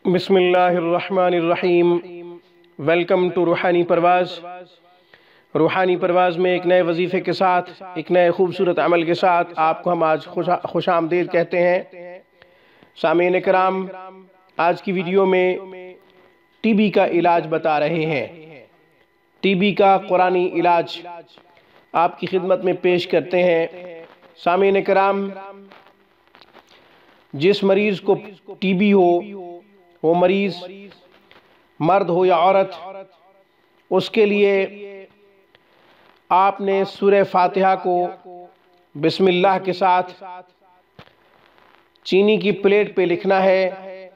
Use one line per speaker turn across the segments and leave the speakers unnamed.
بسم اللہ الرحمن الرحیم۔ ویلکم ٹو روحانی پرواز۔ روحانی پرواز میں ایک نئے وظیفے کے ساتھ، ایک نئے خوبصورت عمل کے ساتھ آپ کو ہم آج خوش آمدید کہتے ہیں۔ سامعین کرام، آج کی ویڈیو میں ٹی بی کا علاج بتا رہے ہیں۔ ٹی بی کا قرآنی علاج آپ کی خدمت میں پیش کرتے ہیں۔ سامعین کرام، جس مریض کو ٹی بی ہو، وہ مریض مرد ہو یا عورت، اس کے لیے آپ نے سورہ فاتحہ کو بسم اللہ کے ساتھ چینی کی پلیٹ پہ لکھنا ہے۔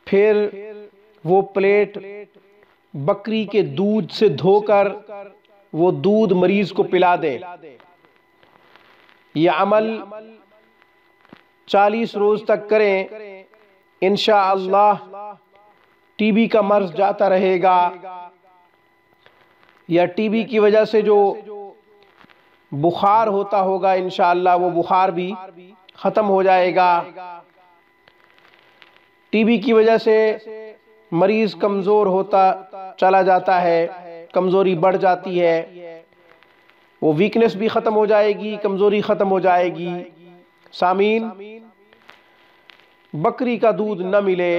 پھر وہ پلیٹ بکری کے دودھ سے دھو کر وہ دودھ مریض کو پلا دیں۔ یہ عمل 40 روز تک کریں، انشاءاللہ ٹی بی کا مرض جاتا رہے گا، یا ٹی بی کی وجہ سے جو بخار ہوتا ہوگا انشاءاللہ وہ بخار بھی ختم ہو جائے گا۔ ٹی بی کی وجہ سے مریض کمزور ہوتا چلا جاتا ہے، کمزوری بڑھ جاتی ہے، وہ ویکنس بھی ختم ہو جائے گی، کمزوری ختم ہو جائے گی۔ سامعین، بکری کا دودھ نہ ملے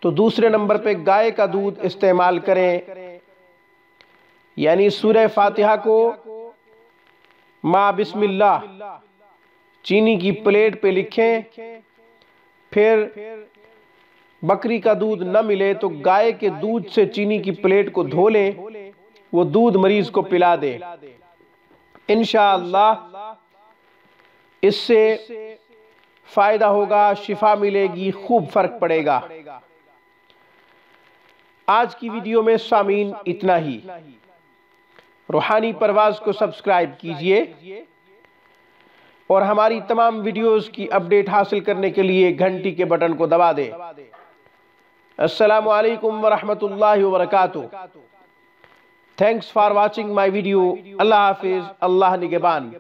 تو دوسرے نمبر پہ گائے کا دودھ استعمال کریں، یعنی سورہ فاتحہ کو مع بسم اللہ چینی کی پلیٹ پہ لکھیں۔ پھر بکری کا دودھ نہ ملے تو گائے کے دودھ سے چینی کی پلیٹ کو دھو لیں، وہ دودھ مریض کو پلا دیں۔ انشاءاللہ اس سے فائدہ ہوگا، شفا ملے گی، خوب فرق پڑے گا۔ آج کی ویڈیو میں سامعین اتنا ہی۔ روحانی پرواز کو سبسکرائب کیجئے اور ہماری تمام ویڈیوز کی اپڈیٹ حاصل کرنے کے لیے گھنٹی کے بٹن کو دبا دیں۔ السلام علیکم ورحمۃ اللہ وبرکاتہ۔ Thanks for watching my video. اللہ حافظ، اللہ نگہبان۔